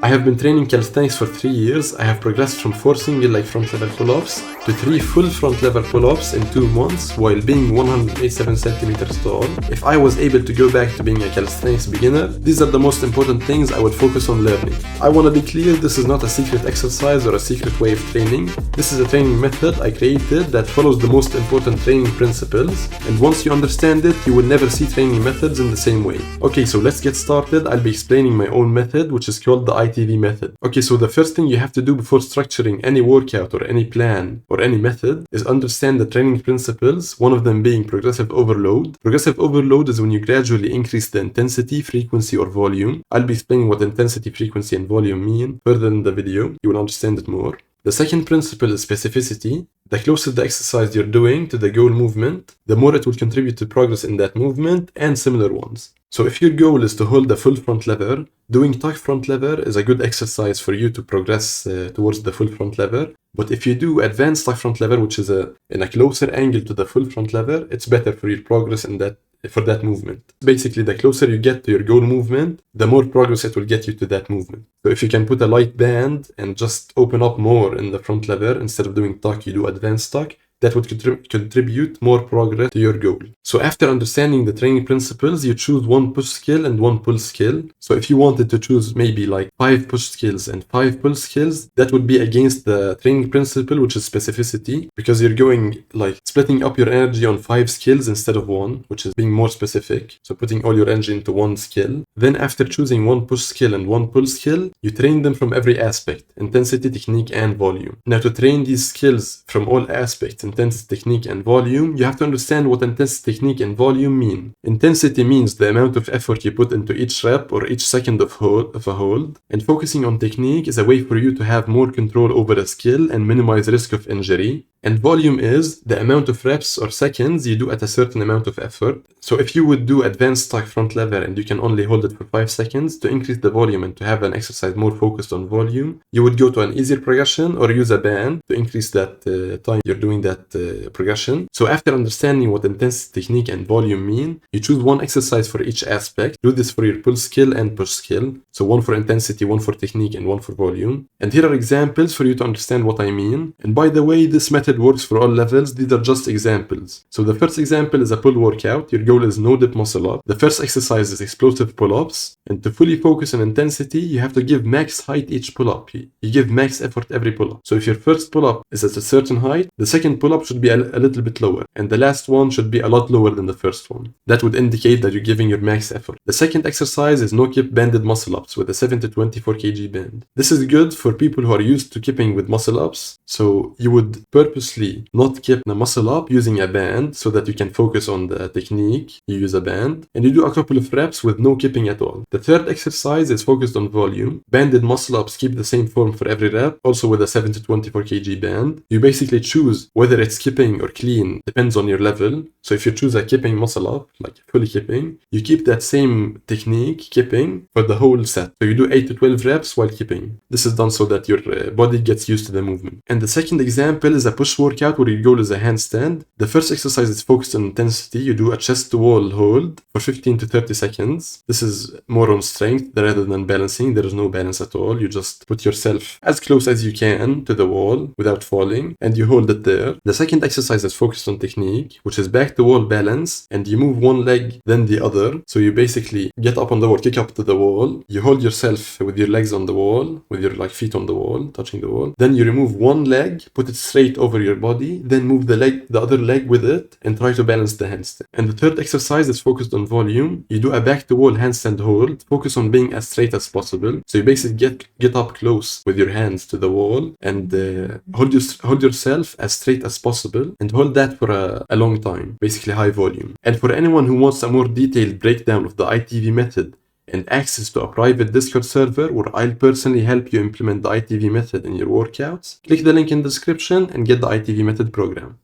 I have been training calisthenics for 3 years. I have progressed from 4 single leg front lever pull-ups to 3 full front lever pull-ups in 2 months while being 187 centimeters tall. If I was able to go back to being a calisthenics beginner, these are the most important things I would focus on learning. I want to be clear, this is not a secret exercise or a secret way of training. This is a training method I created that follows the most important training principles, and once you understand it, you will never see training methods in the same way. Okay, so let's get started. I'll be explaining my own method, which is called the ITV method. Okay, so the first thing you have to do before structuring any workout or any plan or any method is understand the training principles, one of them being progressive overload. Progressive overload is when you gradually increase the intensity, frequency, or volume. I'll be explaining what intensity, frequency, and volume mean further in the video. You will understand it more. The second principle is specificity. The closer the exercise you're doing to the goal movement, the more it will contribute to progress in that movement and similar ones. So if your goal is to hold the full front lever, doing tuck front lever is a good exercise for you to progress towards the full front lever. But if you do advanced tuck front lever, which is in a closer angle to the full front lever, it's better for your progress for that movement. Basically, the closer you get to your goal movement, the more progress it will get you to that movement. So if you can put a light band and just open up more in the front lever, instead of doing tuck, you do advanced tuck, that would contribute more progress to your goal. So after understanding the training principles, you choose one push skill and one pull skill. So if you wanted to choose maybe like 5 push skills and 5 pull skills, that would be against the training principle, which is specificity, because you're going like splitting up your energy on 5 skills instead of 1, which is being more specific. So putting all your energy into one skill. Then after choosing one push skill and one pull skill, you train them from every aspect: intensity, technique, and volume. Now to train these skills from all aspects, intensity, technique, and volume, you have to understand what intensity, technique, and volume mean. Intensity means the amount of effort you put into each rep or each second of a hold, and focusing on technique is a way for you to have more control over a skill and minimize risk of injury. And volume is the amount of reps or seconds you do at a certain amount of effort. So if you would do advanced tuck front lever and you can only hold it for 5 seconds, to increase the volume and to have an exercise more focused on volume, you would go to an easier progression or use a band to increase that time you're doing that progression. So after understanding what intensity, technique, and volume mean, you choose one exercise for each aspect. Do this for your pull skill and push skill. So one for intensity, one for technique, and one for volume. And here are examples for you to understand what I mean. And by the way, this method works for all levels. These are just examples. So the first example is a pull workout. Your goal is no dip muscle up. The first exercise is explosive pull-ups. And to fully focus on intensity, you have to give max height each pull-up. You give max effort every pull-up. So if your first pull-up is at a certain height, the second pull-up should be a little bit lower. And the last one should be a lot lower than the first one. That would indicate that you're giving your max effort. The second exercise is no kip banded muscle ups with a 7 to 24 kg band. This is good for people who are used to kipping with muscle ups. So you would purposely not kip the muscle up using a band so that you can focus on the technique. You use a band and you do a couple of reps with no kipping at all. The third exercise is focused on volume. Banded muscle ups keep the same form for every rep, also with a 7 to 24 kg band. You basically choose whether it's kipping or clean, depends on your level. So if you choose a kipping muscle up, like fully kipping, you keep that same technique, kipping, for the whole set. So you do 8 to 12 reps while kipping. This is done so that your body gets used to the movement. And the second example is a push workout where your goal is a handstand. The first exercise is focused on intensity. You do a chest to wall hold for 15 to 30 seconds. This is more on strength rather than balancing. There is no balance at all. You just put yourself as close as you can to the wall without falling, and you hold it there. The second exercise is focused on technique, which is back to wall balance, and you move one leg then the other. So you basically get up on the wall, kick up to the wall, you hold yourself with your legs on the wall, with your feet on the wall, touching the wall. Then you remove one leg, put it straight over your body, then move the other leg with it, and try to balance the handstand. And the third exercise is focused on volume. You do a back to wall handstand hold, focus on being as straight as possible. So you basically get up close with your hands to the wall and hold yourself as straight as possible, and hold that for a long time, basically high volume. And for anyone who wants a more detailed breakdown of the ITV method and access to a private Discord server where I'll personally help you implement the ITV method in your workouts, click the link in the description and get the ITV method program.